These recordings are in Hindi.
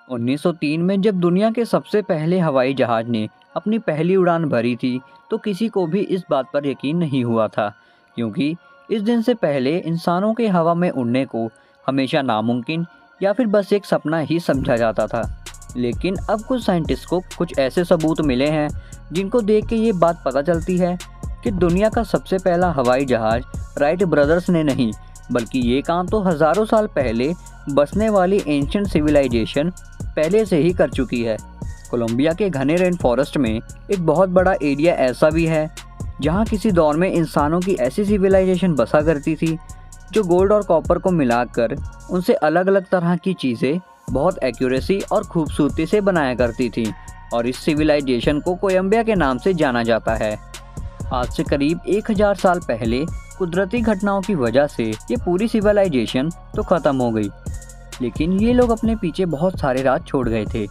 1903 में जब दुनिया के सबसे पहले हवाई जहाज ने अपनी पहली उड़ान भरी थी तो किसी को भी इस बात पर यकीन नहीं हुआ था, क्योंकि इस दिन से पहले इंसानों के हवा में उड़ने को हमेशा नामुमकिन या फिर बस एक सपना ही समझा जाता था। लेकिन अब कुछ साइंटिस्ट को कुछ ऐसे सबूत मिले हैं जिनको देख के ये बात पता चलती है कि दुनिया का सबसे पहला हवाई जहाज राइट ब्रदर्स ने नहीं, बल्कि ये काम तो हज़ारों साल पहले बसने वाली एंशिएंट सिविलाइजेशन पहले से ही कर चुकी है। कोलंबिया के घने रेन फॉरेस्ट में एक बहुत बड़ा एरिया ऐसा भी है जहाँ किसी दौर में इंसानों की ऐसी सिविलाइजेशन बसा करती थी जो गोल्ड और कॉपर को मिलाकर उनसे अलग अलग तरह की चीज़ें बहुत एक्यूरेसी और खूबसूरती से बनाया करती थी, और इस सिविलाइजेशन को कोलंबिया के नाम से जाना जाता है। आज से करीब 1000 साल पहले कुदरती घटनाओं की वजह से ये पूरी सिविलाइजेशन तो ख़त्म हो गई, लेकिन ये लोग अपने पीछे बहुत सारे राज छोड़ गए थे।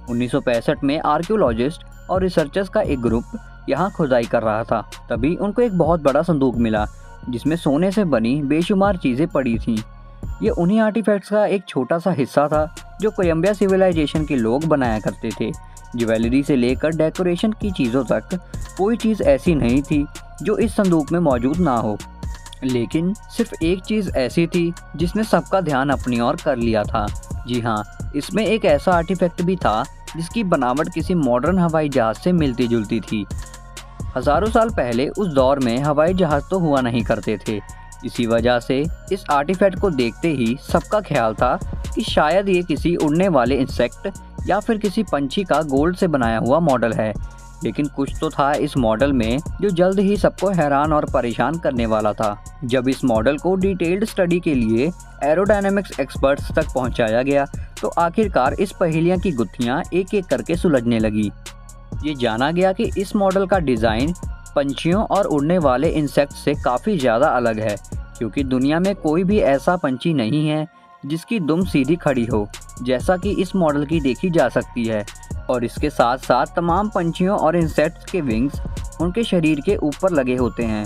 1965 में आर्कियोलॉजिस्ट और रिसर्चर्स का एक ग्रुप यहाँ खुदाई कर रहा था। तभी उनको एक बहुत बड़ा संदूक मिला जिसमें सोने से बनी बेशुमार चीज़ें पड़ी थीं। ये उन्हीं आर्टिफैक्ट्स का एक छोटा सा हिस्सा था जो कोलंबिया सिविलाइजेशन के लोग बनाया करते थे। ज्वेलरी से लेकर डेकोरेशन की चीज़ों तक कोई चीज़ ऐसी नहीं थी जो इस संदूक में मौजूद ना हो। लेकिन सिर्फ एक चीज़ ऐसी थी जिसने सबका ध्यान अपनी ओर कर लिया था। जी हाँ, इसमें एक ऐसा आर्टिफैक्ट भी था जिसकी बनावट किसी मॉडर्न हवाई जहाज़ से मिलती जुलती थी। हज़ारों साल पहले उस दौर में हवाई जहाज़ तो हुआ नहीं करते थे। इसी वजह से इस आर्टिफैक्ट को देखते ही सबका ख्याल था कि शायद ये किसी उड़ने वाले इंसेक्ट या फिर किसी पंछी का गोल्ड से बनाया हुआ मॉडल है। लेकिन कुछ तो था इस मॉडल में जो जल्द ही सबको हैरान और परेशान करने वाला था। जब इस मॉडल को डिटेल्ड स्टडी के लिए एरोडायनामिक्स एक्सपर्ट्स तक पहुंचाया गया तो आखिरकार इस पहेलियां की गुत्थियां एक एक करके सुलझने लगी। ये जाना गया कि इस मॉडल का डिज़ाइन पंछियों और उड़ने वाले इंसेक्ट से काफ़ी ज़्यादा अलग है, क्योंकि दुनिया में कोई भी ऐसा पंछी नहीं है जिसकी दुम सीधी खड़ी हो जैसा कि इस मॉडल की देखी जा सकती है। और इसके साथ साथ तमाम पंछियों और इंसेक्ट्स के विंग्स उनके शरीर के ऊपर लगे होते हैं,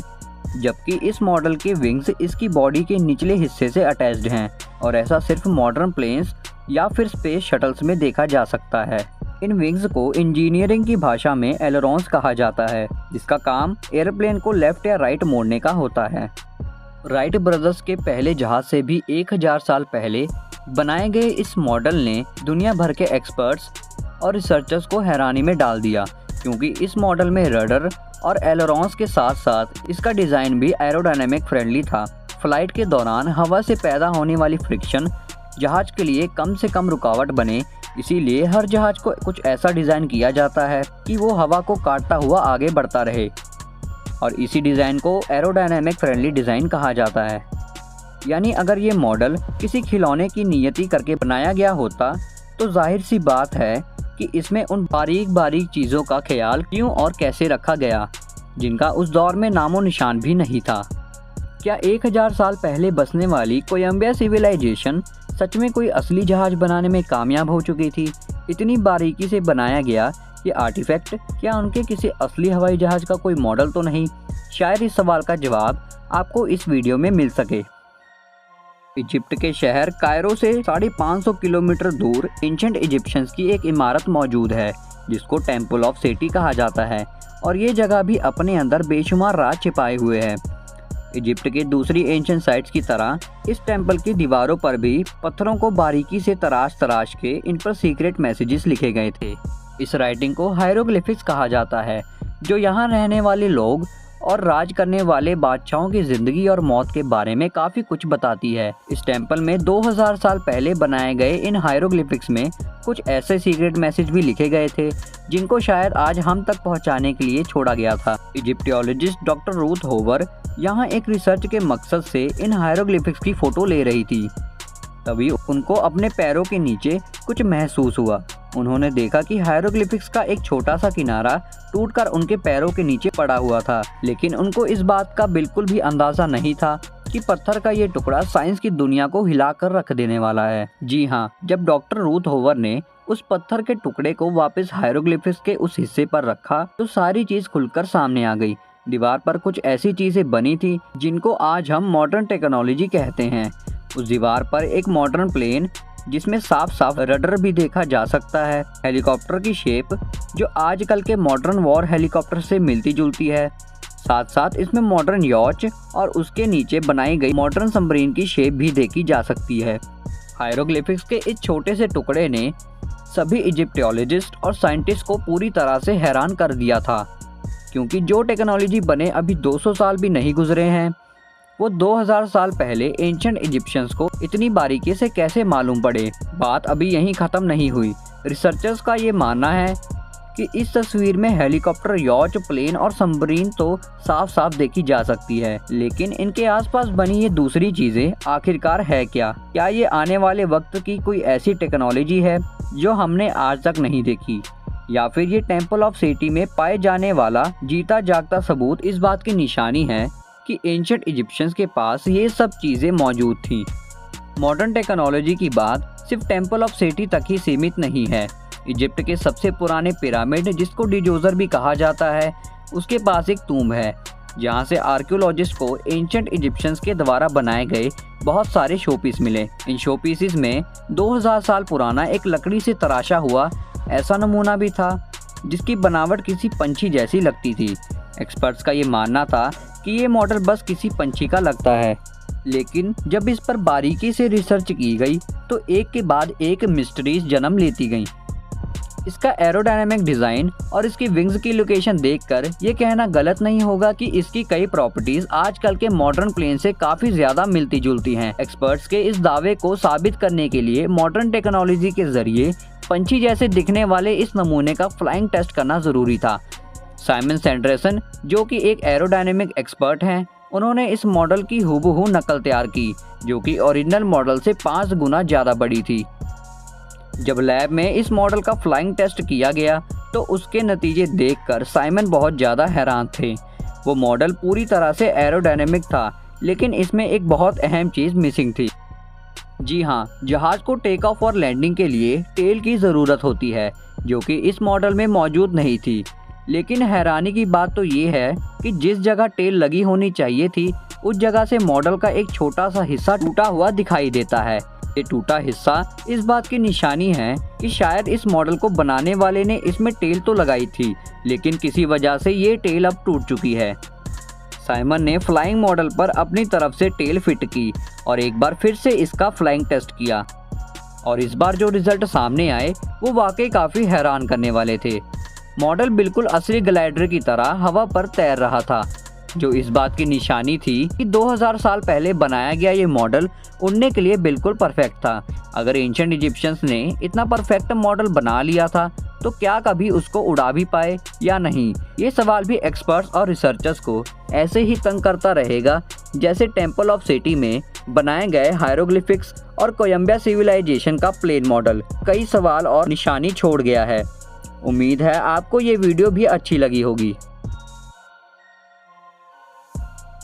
जबकि इस मॉडल के विंग्स इसकी बॉडी के निचले हिस्से से अटैच्ड हैं, और ऐसा सिर्फ मॉडर्न प्लेन्स या फिर स्पेस शटल्स में देखा जा सकता है। इन विंग्स को इंजीनियरिंग की भाषा में एलरोन्स कहा जाता है, जिसका काम एयरप्लेन को लेफ्ट या राइट मोड़ने का होता है। राइट ब्रदर्स के पहले जहाज से भी 1000 साल पहले बनाए गए इस मॉडल ने दुनिया भर के एक्सपर्ट्स और रिसर्चर्स को हैरानी में डाल दिया, क्योंकि इस मॉडल में रडर और एलरोन्स के साथ साथ इसका डिज़ाइन भी एरोडायनामिक फ्रेंडली था। फ्लाइट के दौरान हवा से पैदा होने वाली फ्रिक्शन जहाज के लिए कम से कम रुकावट बने, इसीलिए हर जहाज को कुछ ऐसा डिज़ाइन किया जाता है कि वो हवा को काटता हुआ आगे बढ़ता रहे, और इसी डिज़ाइन को एरोडायनामिक फ्रेंडली डिज़ाइन कहा जाता है। यानी अगर ये मॉडल किसी खिलौने की नियति करके बनाया गया होता तो जाहिर सी बात है कि इसमें उन बारीक बारीक चीज़ों का ख्याल क्यों और कैसे रखा गया जिनका उस दौर में नामो निशान भी नहीं था। क्या 1000 साल पहले बसने वाली कोलंबिया सिविलाइजेशन सच में कोई असली जहाज बनाने में कामयाब हो चुकी थी? इतनी बारीकी से बनाया गया ये आर्टिफैक्ट क्या उनके किसी असली हवाई जहाज का कोई मॉडल तो नहीं? शायद इस सवाल का जवाब आपको इस वीडियो में मिल सके। इजिप्ट के शहर कायरो से 550 किलोमीटर दूर एंशिएंट इजिप्शियंस की एक इमारत मौजूद है जिसको टेम्पल ऑफ सेटी कहा जाता है, और ये जगह भी अपने अंदर बेशुमार राज छिपाए हुए है। इजिप्ट के दूसरी एंशिएंट साइट्स की तरह इस टेम्पल की दीवारों पर भी पत्थरों को बारीकी से तराश तराश के इन पर सीक्रेट मैसेजेस लिखे गए थे। इस राइटिंग को हायरोग्लिफिक्स कहा जाता है, जो यहाँ रहने वाले लोग और राज करने वाले बादशाहों की ज़िंदगी और मौत के बारे में काफ़ी कुछ बताती है। इस टेम्पल में 2000 साल पहले बनाए गए इन हायरोग्लिफिक्स में कुछ ऐसे सीक्रेट मैसेज भी लिखे गए थे जिनको शायद आज हम तक पहुंचाने के लिए छोड़ा गया था। इजिप्टियोलॉजिस्ट डॉक्टर रूथ होवर यहाँ एक रिसर्च के मकसद से इन हायरोग्लिफिक्स की फ़ोटो ले रही थी। तभी उनको अपने पैरों के नीचे कुछ महसूस हुआ। उन्होंने देखा कि हायरोग्लिफिक्स का एक छोटा सा किनारा टूटकर उनके पैरों के नीचे पड़ा हुआ था, लेकिन उनको इस बात का बिल्कुल भी अंदाज़ा नहीं था कि पत्थर का ये टुकड़ा साइंस की दुनिया को हिलाकर रख देने वाला है। जी हाँ, जब डॉक्टर रूथ होवर ने उस पत्थर के टुकड़े को वापस हायरोग्लिफिक्स के उस हिस्से पर रखा तो सारी चीज़ खुलकर सामने आ गई। दीवार पर कुछ ऐसी चीज़ें बनी थी जिनको आज हम मॉडर्न टेक्नोलॉजी कहते हैं। उस दीवार पर एक मॉडर्न प्लेन जिसमें साफ साफ रडर भी देखा जा सकता है। हेलीकॉप्टर की शेप जो आजकल के मॉडर्न वॉर हेलीकॉप्टर से मिलती जुलती है। साथ साथ इसमें मॉडर्न यॉच और उसके नीचे बनाई गई मॉडर्न सबमरीन की शेप भी देखी जा सकती है। हायरोग्लिफिक्स के इस छोटे से टुकड़े ने सभी इजिप्टियोलॉजिस्ट और साइंटिस्ट को पूरी तरह से हैरान कर दिया था, क्योंकि जो टेक्नोलॉजी बने अभी 200 साल भी नहीं गुजरे हैं, वो 2000 साल पहले एंशिएंट इजिप्शियंस को इतनी बारीकी से कैसे मालूम पड़े। बात अभी यहीं ख़त्म नहीं हुई। रिसर्चर्स का ये मानना है कि इस तस्वीर में हेलीकॉप्टर, यॉच, प्लेन और सबमरीन तो साफ साफ देखी जा सकती है, लेकिन इनके आसपास बनी ये दूसरी चीज़ें आखिरकार है क्या? क्या ये आने वाले वक्त की कोई ऐसी टेक्नोलॉजी है जो हमने आज तक नहीं देखी, या फिर ये टेम्पल ऑफ सेटी में पाए जाने वाला जीता जागता सबूत इस बात की निशानी है कि एंशिएंट इजिप्शियंस के पास ये सब चीज़ें मौजूद थीं। मॉडर्न टेक्नोलॉजी की बात सिर्फ टेम्पल ऑफ सेटी तक ही सीमित नहीं है। इजिप्ट के सबसे पुराने पिरामिड, जिसको डिजोजर भी कहा जाता है, उसके पास एक टूम्ब है जहाँ से आर्कियोलॉजिस्ट को एंशिएंट इजिप्शियंस के द्वारा बनाए गए बहुत सारे शोपीस मिले। इन शोपीसेस में 2000 साल पुराना एक लकड़ी से तराशा हुआ ऐसा नमूना भी था जिसकी बनावट किसी पंछी जैसी लगती थी। एक्सपर्ट्स का ये मानना था कि ये मॉडल बस किसी पंछी का लगता है, लेकिन जब इस पर बारीकी से रिसर्च की गई तो एक के बाद एक मिस्ट्रीज जन्म लेती गईं। इसका एरोडायनामिक डिज़ाइन और इसकी विंग्स की लोकेशन देखकर ये कहना गलत नहीं होगा कि इसकी कई प्रॉपर्टीज आजकल के मॉडर्न प्लेन से काफ़ी ज़्यादा मिलती जुलती हैं। एक्सपर्ट्स के इस दावे को साबित करने के लिए मॉडर्न टेक्नोलॉजी के जरिए पंछी जैसे दिखने वाले इस नमूने का फ्लाइंग टेस्ट करना ज़रूरी था। साइमन सैंडरसन, जो कि एक एरोडायनेमिक एक्सपर्ट हैं, उन्होंने इस मॉडल की हूबहू नकल तैयार की, जो कि ओरिजिनल मॉडल से 5 गुना ज़्यादा बड़ी थी। जब लैब में इस मॉडल का फ्लाइंग टेस्ट किया गया तो उसके नतीजे देखकर साइमन बहुत ज़्यादा हैरान थे। वो मॉडल पूरी तरह से एरोडायनेमिक था, लेकिन इसमें एक बहुत अहम चीज़ मिसिंग थी। जी हाँ, जहाज़ को टेक ऑफ और लैंडिंग के लिए टेल की ज़रूरत होती है, जो कि इस मॉडल में मौजूद नहीं थी। लेकिन हैरानी की बात तो ये है कि जिस जगह टेल लगी होनी चाहिए थी, उस जगह से मॉडल का एक छोटा सा हिस्सा टूटा हुआ दिखाई देता है। ये टूटा हिस्सा इस बात की निशानी है कि शायद इस मॉडल को बनाने वाले ने इसमें टेल तो लगाई थी, लेकिन किसी वजह से ये टेल अब टूट चुकी है। साइमन ने फ्लाइंग मॉडल पर अपनी तरफ से टेल फिट की और एक बार फिर से इसका फ्लाइंग टेस्ट किया, और इस बार जो रिजल्ट सामने आए वो वाकई काफ़ी हैरान करने वाले थे। मॉडल बिल्कुल असली ग्लाइडर की तरह हवा पर तैर रहा था, जो इस बात की निशानी थी कि 2000 साल पहले बनाया गया ये मॉडल उड़ने के लिए बिल्कुल परफेक्ट था। अगर एंशिएंट इजिप्शियंस ने इतना परफेक्ट मॉडल बना लिया था तो क्या कभी उसको उड़ा भी पाए या नहीं, ये सवाल भी एक्सपर्ट्स और रिसर्चर्स को ऐसे ही तंग करता रहेगा जैसे टेम्पल ऑफ सेटी में बनाए गए हायरोग्लिफिक्स और कोलंबिया सिविलाइजेशन का प्लेन मॉडल कई सवाल और निशानी छोड़ गया है। उम्मीद है आपको ये वीडियो भी अच्छी लगी होगी।